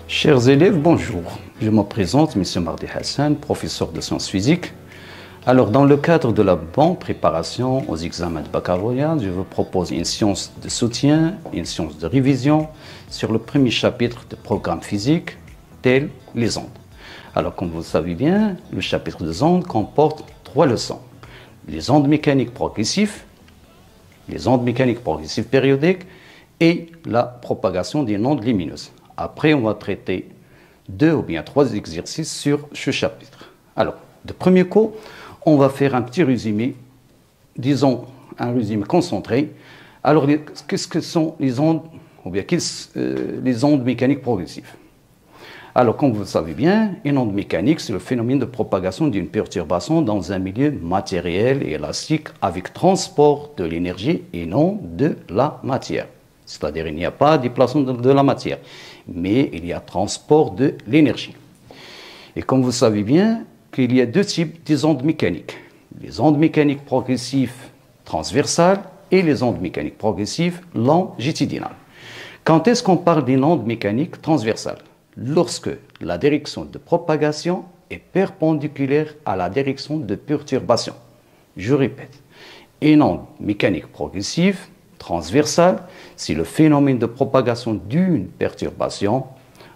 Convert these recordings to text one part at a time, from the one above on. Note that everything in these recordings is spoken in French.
Chers élèves, bonjour. Je me présente, M. Mardi Hassan, professeur de sciences physiques. Alors, dans le cadre de la bonne préparation aux examens de baccalauréat, je vous propose une science de soutien, une science de révision sur le premier chapitre du programme physique, tel les ondes. Alors, comme vous le savez bien, le chapitre des ondes comporte 3 leçons. Les ondes mécaniques progressives, les ondes mécaniques progressives périodiques et la propagation des ondes lumineuses. Après, on va traiter 2 ou bien 3 exercices sur ce chapitre. Alors, de premier coup, on va faire un petit résumé, disons un résumé concentré. Alors, qu'est-ce que sont les ondes, ou bien les ondes mécaniques progressives? Alors, comme vous le savez bien, une onde mécanique, c'est le phénomène de propagation d'une perturbation dans un milieu matériel et élastique avec transport de l'énergie et non de la matière. C'est-à-dire qu'il n'y a pas de déplacement de la matière, mais il y a transport de l'énergie. Et comme vous savez bien, qu'il y a 2 types des ondes mécaniques. Les ondes mécaniques progressives transversales et les ondes mécaniques progressives longitudinales. Quand est-ce qu'on parle d'une onde mécanique transversale? Lorsque la direction de propagation est perpendiculaire à la direction de perturbation. Je répète, une onde mécanique progressive transversale, c'est le phénomène de propagation d'une perturbation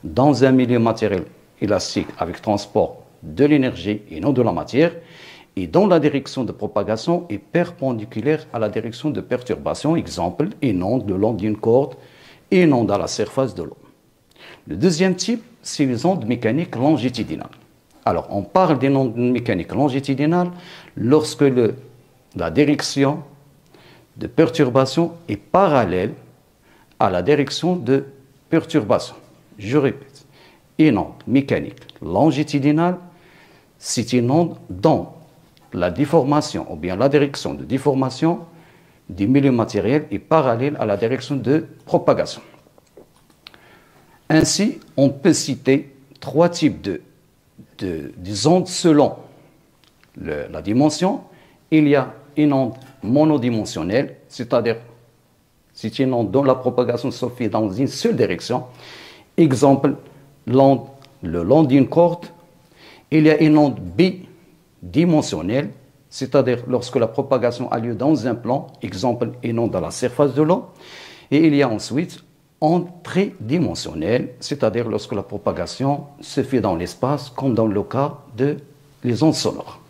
dans un milieu matériel élastique avec transport de l'énergie et non de la matière, et dont la direction de propagation est perpendiculaire à la direction de perturbation, exemple, une onde le long d'une corde et une onde à la surface de l'eau. Le deuxième type, c'est les ondes mécaniques longitudinales. Alors, on parle des ondes mécaniques longitudinales lorsque la direction de perturbation est parallèle à la direction de perturbation. Je répète, une onde mécanique longitudinale, c'est une onde dont la déformation ou bien la direction de déformation du milieu matériel est parallèle à la direction de propagation. Ainsi, on peut citer 3 types de ondes selon la dimension. Il y a une onde monodimensionnelle, c'est-à-dire c'est une onde dont la propagation se fait dans une seule direction. Exemple, l'onde le long d'une corde. Il y a une onde bidimensionnelle, c'est-à-dire lorsque la propagation a lieu dans un plan, exemple une onde à la surface de l'eau. Et il y a ensuite onde tridimensionnelle, c'est-à-dire lorsque la propagation se fait dans l'espace, comme dans le cas des ondes sonores.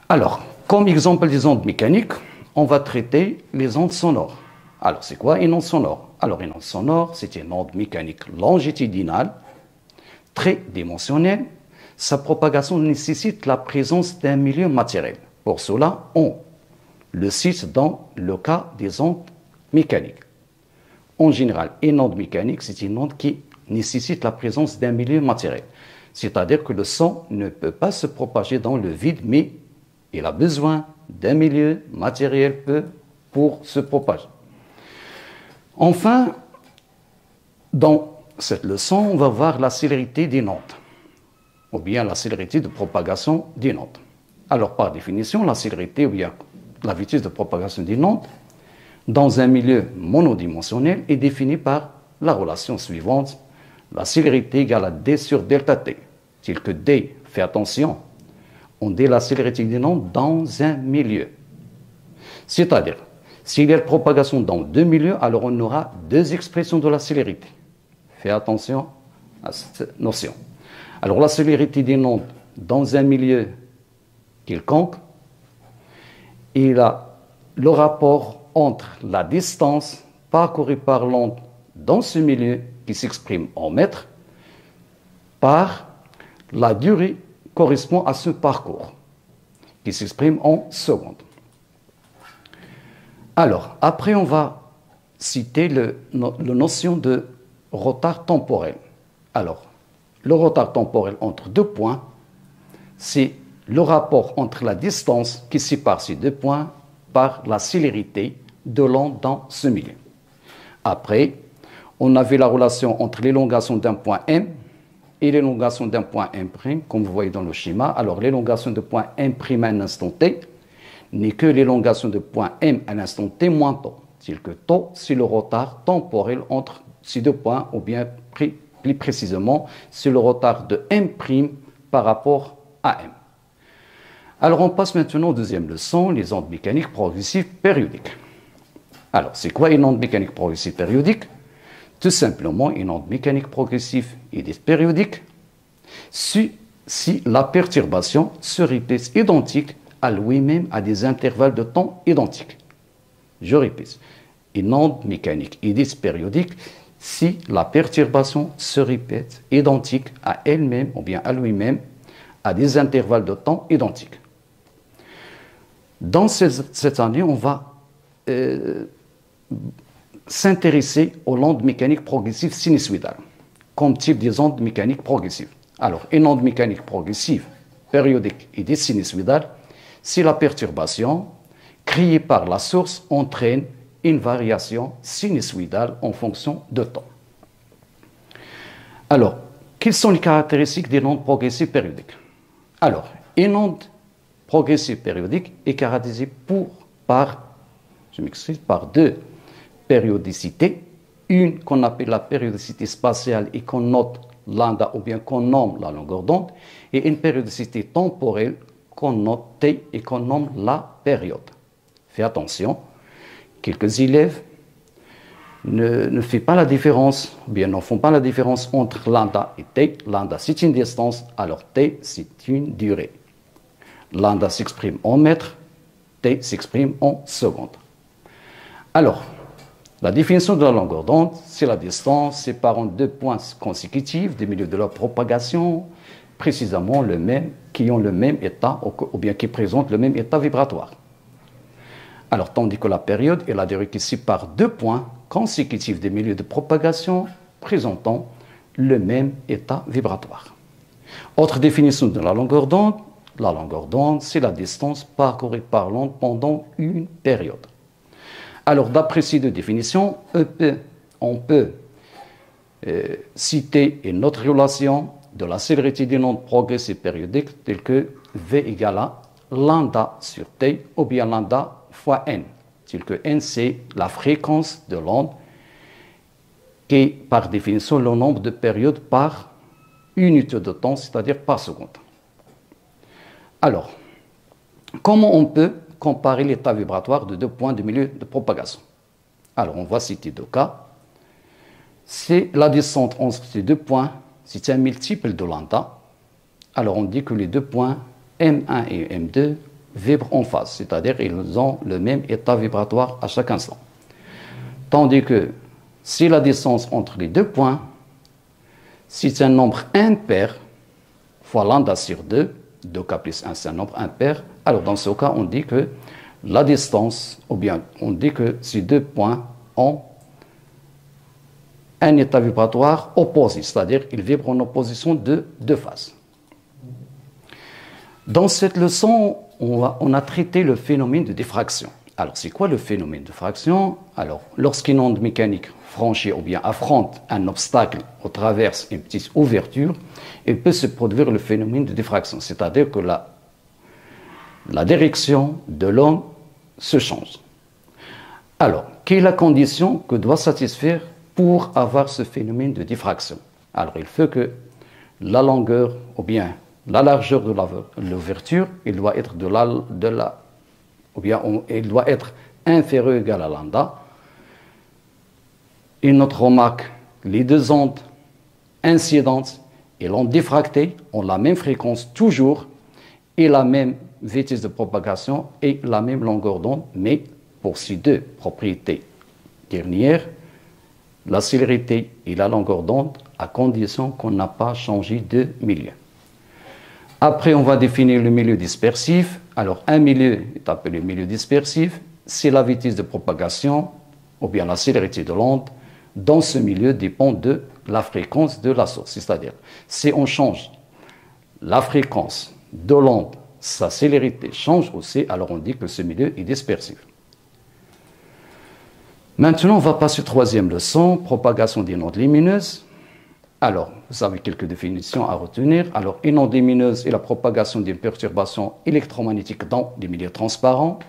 Alors, comme exemple des ondes mécaniques, on va traiter les ondes sonores. Alors, c'est quoi une onde sonore? Alors, une onde sonore, c'est une onde mécanique longitudinale, tridimensionnelle. Sa propagation nécessite la présence d'un milieu matériel. Pour cela, on le cite dans le cas des ondes mécaniques. En général, une onde mécanique, c'est une onde qui nécessite la présence d'un milieu matériel. C'est-à-dire que le son ne peut pas se propager dans le vide, mais il a besoin d'un milieu matériel pour se propager. Enfin, dans cette leçon, on va voir la célérité d'une onde, ou bien la célérité de propagation d'une onde. Alors, par définition, la célérité ou bien la vitesse de propagation d'une onde dans un milieu monodimensionnel est définie par la relation suivante. La célérité égale à d sur delta t. C'est que d, fais attention, on dit la célérité d'une onde dans un milieu. C'est-à-dire, s'il y a propagation dans 2 milieux, alors on aura 2 expressions de la célérité. Fais attention à cette notion. Alors, la célérité d'une onde dans un milieu quelconque, il a le rapport entre la distance parcourue par l'onde dans ce milieu, qui s'exprime en mètres, par la durée correspond à ce parcours, qui s'exprime en secondes. Alors, après, on va citer la notion de retard temporel. Alors, le retard temporel entre 2 points, c'est le rapport entre la distance qui sépare ces 2 points par la célérité de l'onde dans ce milieu. Après, on avait la relation entre l'élongation d'un point M et l'élongation d'un point M', comme vous voyez dans le schéma. Alors, l'élongation de point M' à un instant T n'est que l'élongation de point M à l'instant T moins tôt. C'est que tôt, c'est le retard temporel entre ces 2 points, ou bien pris Plus précisément, c'est le retard de M' par rapport à M. Alors, on passe maintenant aux deuxième leçon, les ondes mécaniques progressives périodiques. Alors, c'est quoi une onde mécanique progressive périodique? Tout simplement, une onde mécanique progressive est périodique si la perturbation se répète identique à lui-même à des intervalles de temps identiques. Je répète, une onde mécanique est périodique si la perturbation se répète identique à elle-même ou bien à lui-même à des intervalles de temps identiques. Dans cette année, on va s'intéresser aux ondes mécaniques progressives sinusoïdales comme type des ondes mécaniques progressives. Alors, une onde mécanique progressive périodique et sinusoïdale, si la perturbation créée par la source entraîne une variation sinusoïdale en fonction de temps. Alors, quelles sont les caractéristiques d'une onde progressive périodique? Alors, une onde progressive périodique est caractérisée par deux périodicités, une qu'on appelle la périodicité spatiale et qu'on note lambda ou bien qu'on nomme la longueur d'onde, et une périodicité temporelle qu'on note T et qu'on nomme la période. Fais attention, quelques élèves ne font pas la différence, ou bien ne font pas la différence entre lambda et T. Lambda c'est une distance, alors T c'est une durée. Lambda s'exprime en mètres, T s'exprime en secondes. Alors, la définition de la longueur d'onde, c'est la distance séparant deux points consécutifs du milieu de leur propagation, précisément qui ont le même état ou bien qui présentent le même état vibratoire. Alors, tandis que la période est la durée qui sépare deux points consécutifs des milieux de propagation présentant le même état vibratoire. Autre définition de la longueur d'onde, c'est la distance parcourue par l'onde pendant une période. Alors, d'après ces deux définitions, on peut citer une autre relation de la célérité d'une onde progressive périodique telle que V égale à lambda sur T ou bien lambda fois N, tel que N c'est la fréquence de l'onde qui est par définition le nombre de périodes par unité de temps, c'est-à-dire par seconde. Alors, comment on peut comparer l'état vibratoire de deux points de milieu de propagation? Alors, on va citer deux cas. C'est la distance entre ces deux points, c'est un multiple de lambda. Alors, on dit que les deux points M1 et M2 vibrent en phase, c'est-à-dire qu'ils ont le même état vibratoire à chaque instant. Tandis que si la distance entre les deux points, c'est un nombre impair fois lambda sur 2, 2k plus 1, c'est un nombre impair, alors dans ce cas, on dit que la distance, ou bien on dit que ces deux points ont un état vibratoire opposé, c'est-à-dire qu'ils vibrent en opposition de deux phases. Dans cette leçon, on a traité le phénomène de diffraction. Alors, c'est quoi le phénomène de diffraction? Alors, lorsqu'une onde mécanique franchit ou bien affronte un obstacle ou traverse une petite ouverture, il peut se produire le phénomène de diffraction, c'est-à-dire que la direction de l'onde se change. Alors, quelle est la condition que doit satisfaire pour avoir ce phénomène de diffraction? Alors, il faut que la longueur ou bien la largeur de l'ouverture, il doit être il doit être inférieur ou égal à lambda. Une autre remarque, les deux ondes incidentes et l'onde diffractée ont la même fréquence toujours et la même vitesse de propagation et la même longueur d'onde, mais pour ces deux propriétés dernières, la célérité et la longueur d'onde, à condition qu'on n'a pas changé de milieu. Après, on va définir le milieu dispersif. Alors, un milieu est appelé milieu dispersif. C'est la vitesse de propagation ou bien la célérité de l'onde. Dans ce milieu dépend de la fréquence de la source. C'est-à-dire, si on change la fréquence de l'onde, sa célérité change aussi, alors on dit que ce milieu est dispersif. Maintenant, on va passer à la troisième leçon, propagation des ondes lumineuses. Alors, vous avez quelques définitions à retenir. Alors, une onde lumineuse est la propagation d'une perturbation électromagnétique dans des milieux transparents.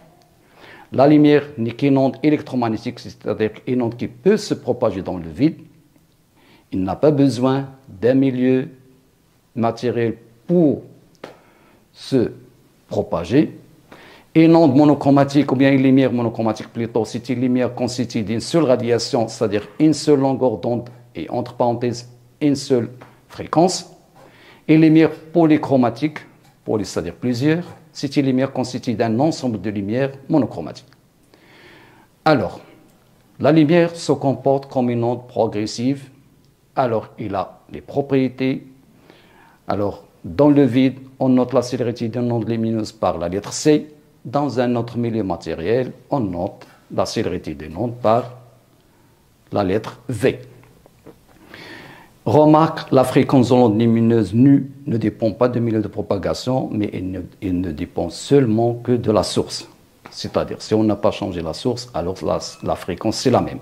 La lumière n'est qu'une onde électromagnétique, c'est-à-dire une onde qui peut se propager dans le vide. il n'a pas besoin d'un milieu matériel pour se propager. Et une onde monochromatique, ou bien une lumière monochromatique plutôt, c'est une lumière constituée d'une seule radiation, c'est-à-dire une seule longueur d'onde et entre parenthèses une seule fréquence. Et une lumière polychromatique, poly c'est-à-dire plusieurs, c'est une lumière constituée d'un ensemble de lumières monochromatiques. Alors, la lumière se comporte comme une onde progressive. Alors, il a les propriétés. Alors, dans le vide, on note la célérité d'une onde lumineuse par la lettre C. Dans un autre milieu matériel, on note la célérité d'une onde par la lettre V. Remarque, la fréquence de l'onde lumineuse nue ne dépend pas du milieu de propagation, mais elle ne dépend seulement que de la source. C'est-à-dire, si on n'a pas changé la source, alors la fréquence, c'est la même.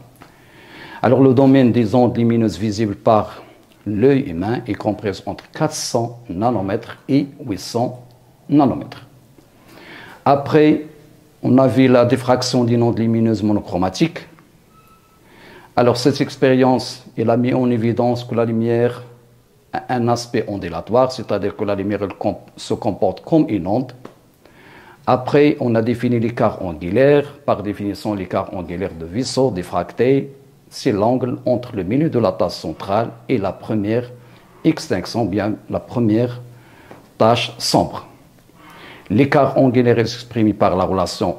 Alors, le domaine des ondes lumineuses visibles par l'œil humain est compris entre 400 nanomètres et 800 nanomètres. Après, on a vu la diffraction d'une onde lumineuse monochromatique. Alors, cette expérience, elle a mis en évidence que la lumière a un aspect ondulatoire, c'est-à-dire que la lumière se comporte comme une onde. Après, on a défini l'écart angulaire. Par définition, l'écart angulaire de Vissot diffracté, c'est l'angle entre le milieu de la tache centrale et la première extinction, bien la première tache sombre. L'écart angulaire est exprimé par la relation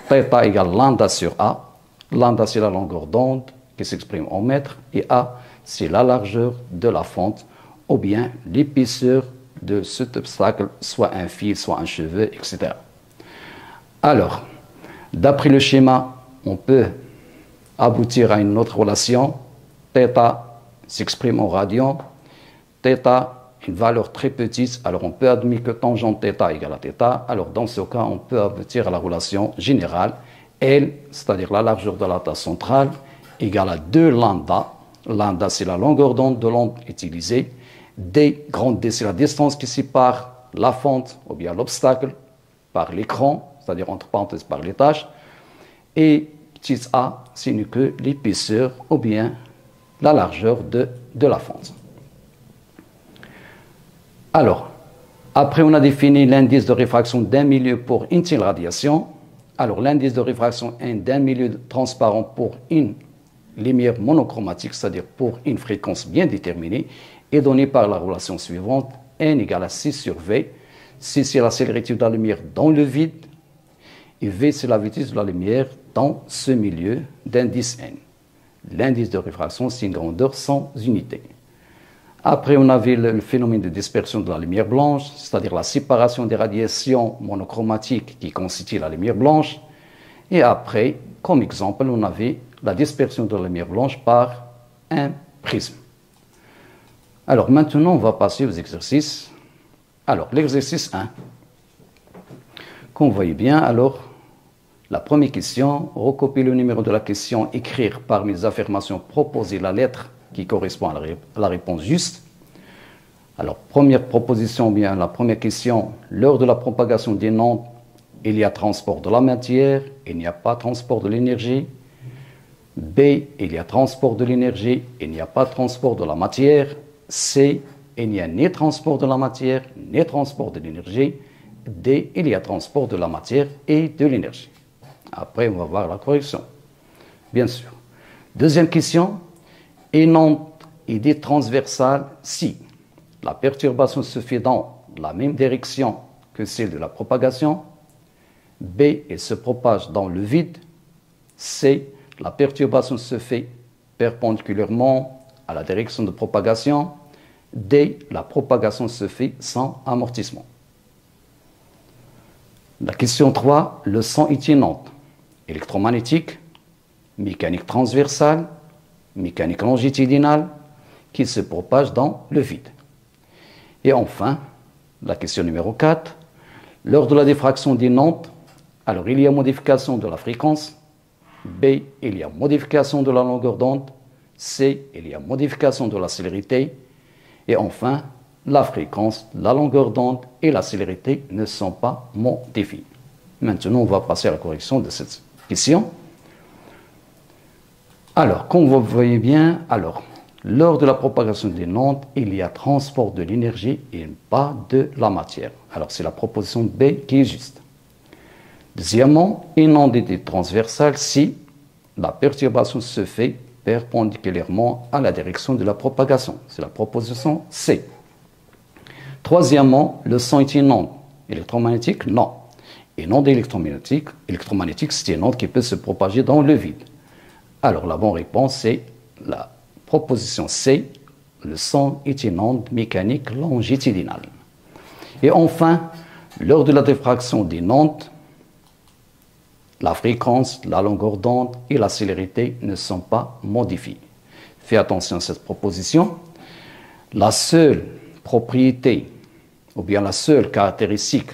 θ égale lambda sur A. Lambda, c'est la longueur d'onde qui s'exprime en mètres, et A, c'est la largeur de la fente, ou bien l'épaisseur de cet obstacle, soit un fil, soit un cheveu, etc. Alors, d'après le schéma, on peut aboutir à une autre relation. θ s'exprime en radian. θ, une valeur très petite, alors on peut admettre que tangente θ égale à θ. Alors, dans ce cas, on peut aboutir à la relation générale. L, c'est-à-dire la largeur de la tache centrale, égale à 2 lambda. Lambda, c'est la longueur d'onde de l'onde utilisée. D, grande D, c'est la distance qui sépare la fente, ou bien l'obstacle, par l'écran, c'est-à-dire entre parenthèses par les tâches. Et petit a, c'est que l'épaisseur, ou bien la largeur de la fente. Alors, après on a défini l'indice de réfraction d'un milieu pour une telle radiation. Alors, l'indice de réfraction d'un milieu transparent pour une lumière monochromatique, c'est-à-dire pour une fréquence bien déterminée, est donné par la relation suivante, n égale à 6 sur v. 6, c'est la célérité de la lumière dans le vide, et v, c'est la vitesse de la lumière dans ce milieu d'indice n. L'indice de réfraction, c'est une grandeur sans unité. Après, on avait le phénomène de dispersion de la lumière blanche, c'est-à-dire la séparation des radiations monochromatiques qui constituent la lumière blanche. Et après, comme exemple, on avait la dispersion de la lumière blanche par un prisme. Alors maintenant, on va passer aux exercices. Alors, l'exercice 1. Comme vous voyez bien, alors, la première question, recopier le numéro de la question, écrire parmi les affirmations proposées la lettre qui correspond à la réponse juste. Alors, première proposition, bien la première question, lors de la propagation d'une onde, il y a transport de la matière, il n'y a pas transport de l'énergie. B, il y a transport de l'énergie, il n'y a pas transport de la matière. C, il n'y a ni transport de la matière, ni transport de l'énergie. D, il y a transport de la matière et de l'énergie. Après, on va voir la correction, bien sûr. Deuxième question, une onde est dite transversale si la perturbation se fait dans la même direction que celle de la propagation. B, elle se propage dans le vide. C, la perturbation se fait perpendiculairement à la direction de propagation. D, la propagation se fait sans amortissement. La question 3, le son est une onde électromagnétique, mécanique transversale, mécanique longitudinale, qui se propage dans le vide. Et enfin, la question numéro 4, lors de la diffraction d'une onde, alors il y a modification de la fréquence. B, il y a modification de la longueur d'onde. C, il y a modification de la célérité. Et enfin, la fréquence, la longueur d'onde et la célérité ne sont pas modifiées. Maintenant, on va passer à la correction de cette question. Alors, comme vous voyez bien, alors, Lors de la propagation d'une onde, il y a transport de l'énergie et pas de la matière. Alors c'est la proposition B qui est juste. Deuxièmement, une onde est transversale si la perturbation se fait perpendiculairement à la direction de la propagation. C'est la proposition C. Troisièmement, le son est une onde électromagnétique? Non. Une onde électromagnétique, c'est une onde qui peut se propager dans le vide. Alors la bonne réponse, c'est la proposition C. Le son est une onde mécanique longitudinale. Et enfin, lors de la diffraction d'une onde, la fréquence, la longueur d'onde et la célérité ne sont pas modifiées. Fais attention à cette proposition. La seule propriété, ou bien la seule caractéristique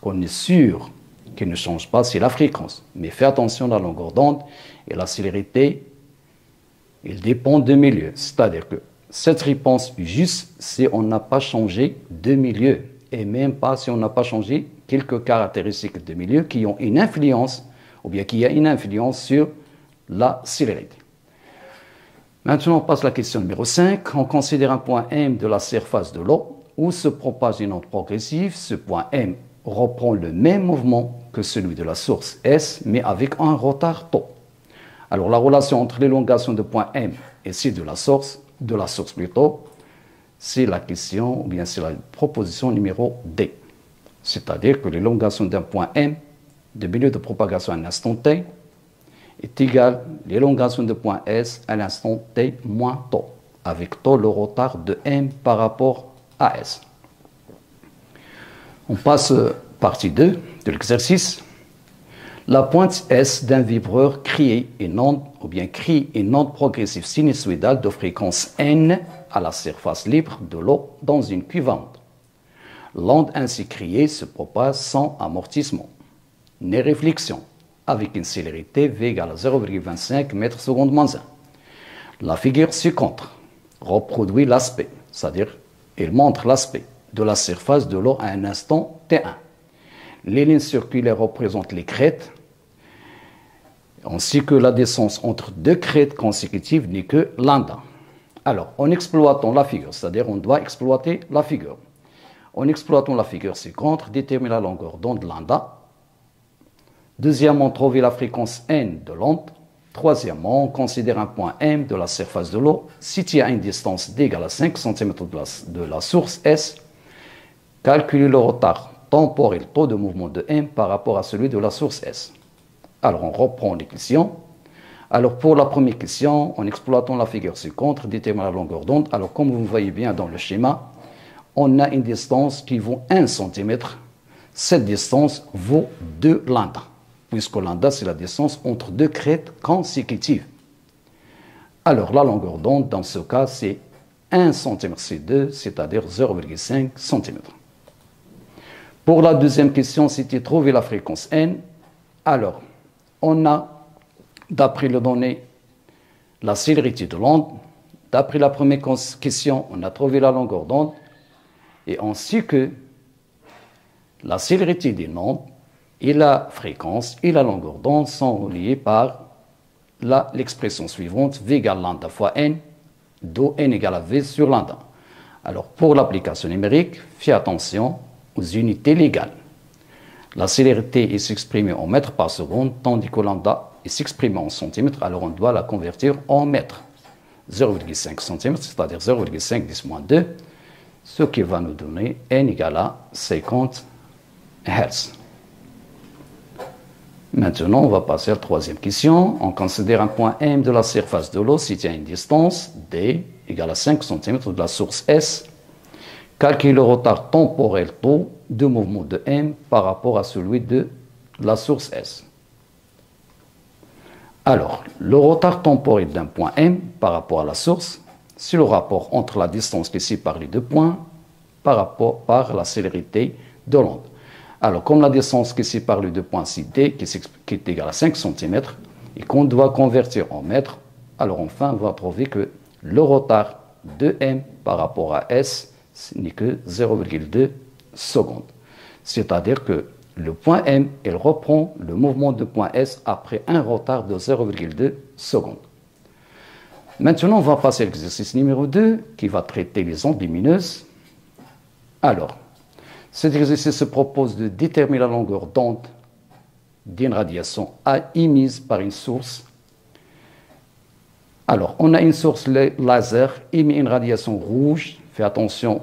qu'on est sûr qui ne change pas, c'est la fréquence. Mais fais attention à la longueur d'onde et la célérité, ils dépendent de milieu. C'est-à-dire que cette réponse est juste si on n'a pas changé de milieu, et même pas si on n'a pas changé quelques caractéristiques de milieu qui ont une influence, ou bien qui a une influence sur la célérité. Maintenant, on passe à la question numéro 5. On considère un point M de la surface de l'eau où se propage une onde progressive. Ce point M reprend le même mouvement que celui de la source S, mais avec un retard tau. Alors, la relation entre l'élongation de point M et celle de la source plutôt, c'est la question, ou bien c'est la proposition numéro D. C'est-à-dire que l'élongation d'un point M de milieu de propagation à un instant t est égale à l'élongation de point S à l'instant t moins tau, avec tau le retard de M par rapport à S. On passe à partie 2 de l'exercice. La pointe S d'un vibreur crée une onde, ou bien crée une onde progressive sinusoïdale de fréquence N à la surface libre de l'eau dans une cuivante. L'onde ainsi créée se propage sans amortissement, ni réflexion, avec une célérité V égale à 0,25 m/s moins 1. La figure ci-contre reproduit l'aspect, c'est-à-dire elle montre l'aspect de la surface de l'eau à un instant T1. Les lignes circulaires représentent les crêtes, ainsi que la distance entre deux crêtes consécutives n'est que lambda. Alors, en exploitant la figure, c'est-à-dire on doit exploiter la figure. En exploitant la figure ci-contre, déterminer la longueur d'onde lambda. Deuxièmement, trouver la fréquence n de l'onde. Troisièmement, on considère un point M de la surface de l'eau situé à une distance d égale à 5 cm de la source S. Calculer le retard temporel taux de mouvement de M par rapport à celui de la source S. Alors, on reprend les questions. Alors, pour la première question, en exploitant la figure ci-contre, déterminer la longueur d'onde. Alors, comme vous voyez bien dans le schéma, on a une distance qui vaut 1 cm. Cette distance vaut 2 lambda, puisque lambda, c'est la distance entre deux crêtes consécutives. Alors, la longueur d'onde, dans ce cas, c'est 1 cm C2, c'est-à-dire 0,5 cm. Pour la deuxième question, c'était trouver la fréquence N. Alors, on a, d'après les données, la célérité de l'onde. D'après la première question, on a trouvé la longueur d'onde. Et ainsi que la célérité d'une onde et la fréquence et la longueur d'onde sont reliées par l'expression suivante, V égale lambda fois N, d'où N égale à V sur lambda. Alors, pour l'application numérique, fais attention aux unités légales. La célérité est s'exprimer en mètres par seconde, tandis que lambda est s'exprimer en centimètres, alors on doit la convertir en mètres. 0,5 cm, c'est-à-dire 0,5 10 moins 2, ce qui va nous donner n égale à 50 Hz. Maintenant, on va passer à la troisième question. On considère un point M de la surface de l'eau situé à une distance d égale à 5 cm de la source S. Calculer le retard temporel taux de mouvement de M par rapport à celui de la source S. Alors, le retard temporel d'un point M par rapport à la source, c'est le rapport entre la distance qui sépare les deux points par la célérité de l'onde. Alors, comme la distance qui sépare les deux points, c'est D, qui est égale à 5 cm, et qu'on doit convertir en mètres, alors enfin, on va trouver que le retard de M par rapport à S n'est que 0,2 secondes. C'est-à-dire que le point M, il reprend le mouvement de point S après un retard de 0,2 secondes. Maintenant, on va passer à l'exercice numéro 2 qui va traiter les ondes lumineuses. Alors, cet exercice se propose de déterminer la longueur d'onde d'une radiation émise par une source. Alors, on a une source laser émet une radiation rouge. Fais attention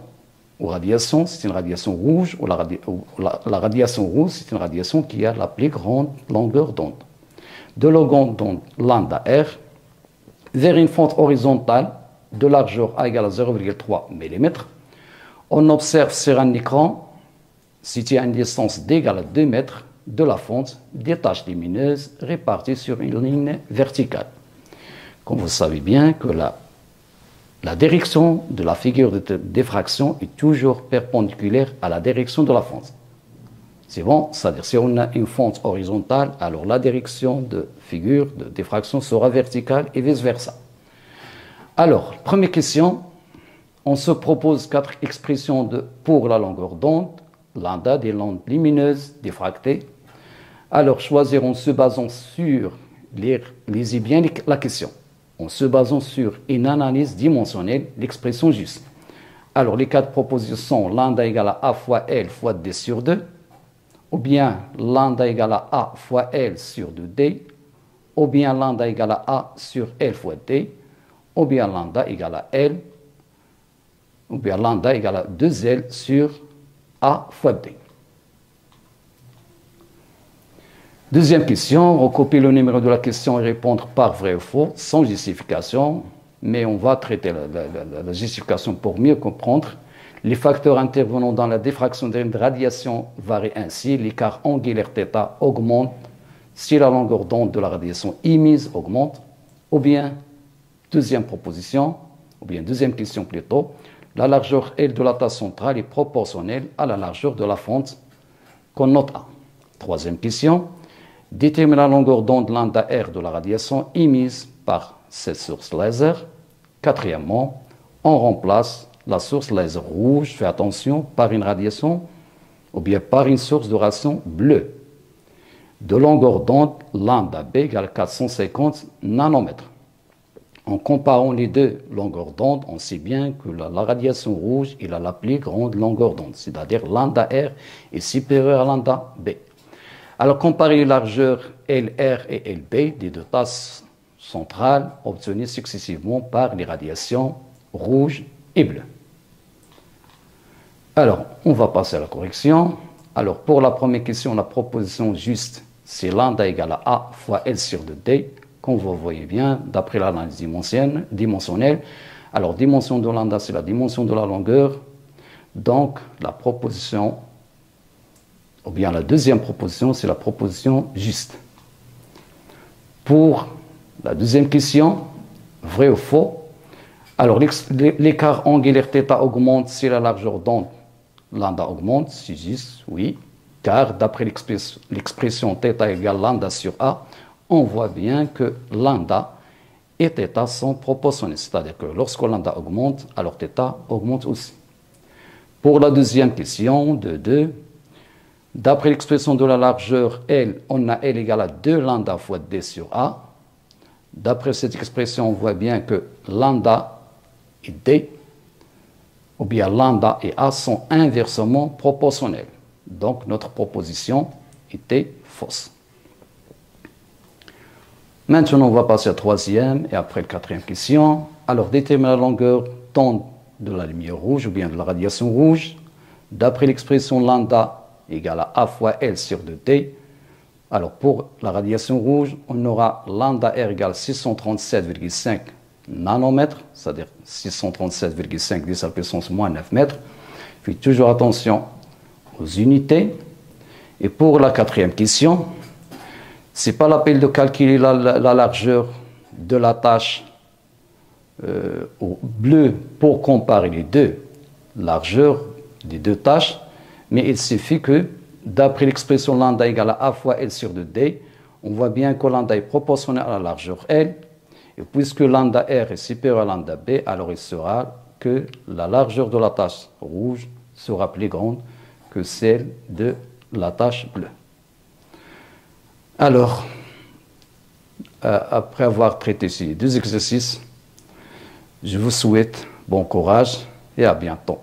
aux radiations, c'est une radiation rouge, ou la radiation rouge, c'est une radiation qui a la plus grande longueur d'onde. De longueur d'onde lambda R vers une fente horizontale de largeur A égale à 0,3 mm. On observe sur un écran, situé à une distance d'égale à 2 mètres de la fente, des taches lumineuses réparties sur une ligne verticale. Comme vous savez bien que la direction de la figure de diffraction est toujours perpendiculaire à la direction de la fente. C'est bon, c'est-à-dire si on a une fente horizontale, alors la direction de figure de diffraction sera verticale et vice-versa. Alors, première question, on se propose 4 expressions pour la longueur d'onde, lambda des ondes lumineuses diffractées. Alors, choisir en se basant sur, lisez bien la question, en se basant sur une analyse dimensionnelle, l'expression juste. Alors, les 4 propositions sont lambda égale à A fois L fois D sur 2, ou bien lambda égale à A fois L sur 2D, ou bien lambda égale à A sur L fois D, ou bien lambda égale à L, ou bien lambda égale à 2L sur A fois D. Deuxième question, recopier le numéro de la question et répondre par vrai ou faux, sans justification, mais on va traiter la justification pour mieux comprendre. Les facteurs intervenant dans la diffraction d'une radiation varient ainsi. L'écart angulaire θ augmente si la longueur d'onde de la radiation émise augmente. Ou bien, deuxième question plutôt, la largeur L de la tache centrale est proportionnelle à la largeur de la fente qu'on note A. Troisième question, déterminer la longueur d'onde lambda R de la radiation émise par cette source laser. Quatrièmement, on remplace la source laser rouge, fais attention, par une radiation ou bien par une source de radiation bleue. De longueur d'onde, lambda B égale 450 nanomètres. En comparant les deux longueurs d'onde, on sait bien que la radiation rouge il a la plus grande longueur d'onde, c'est-à-dire lambda R est supérieur à lambda B. Alors, comparer les largeurs LR et LB des deux taches centrales obtenues successivement par les radiations rouges et bleues. Alors, on va passer à la correction. Alors, pour la première question, la proposition juste, c'est lambda égale à A fois L sur 2D. Comme vous voyez bien, d'après l'analyse dimensionnelle. Alors, dimension de lambda, c'est la dimension de la longueur. Donc, la proposition, ou bien la deuxième proposition, c'est la proposition juste. Pour la deuxième question, vrai ou faux? Alors, l'écart angulaire θ augmente si la largeur d'onde lambda augmente, c'est juste, oui, car d'après l'expression θ égale lambda sur A, on voit bien que lambda et θ sont proportionnels, c'est-à-dire que lorsque lambda augmente, alors θ augmente aussi. Pour la deuxième question, de 2, d'après l'expression de la largeur L, on a L égale à 2 lambda fois D sur A. D'après cette expression, on voit bien que lambda et D, ou bien lambda et A sont inversement proportionnels. Donc, notre proposition était fausse. Maintenant, on va passer à la troisième et après la quatrième question. Alors, déterminer la longueur d'onde de la lumière rouge ou bien de la radiation rouge. D'après l'expression lambda égale à A fois L sur 2D. Alors, pour la radiation rouge, on aura lambda R égale 637,5 nanomètres, c'est-à-dire 637,5 10 à la puissance moins 9 mètres. Faites toujours attention aux unités. Et pour la quatrième question, ce n'est pas la peine de calculer la largeur de la tache au bleu pour comparer les deux largeurs des deux taches, mais il suffit que, d'après l'expression lambda égale à A fois L sur 2D, on voit bien que lambda est proportionnel à la largeur L, et puisque lambda R est supérieur à lambda B, alors il sera que la largeur de la tache rouge sera plus grande que celle de la tache bleue. Alors, après avoir traité ces deux exercices, Je vous souhaite bon courage et à bientôt.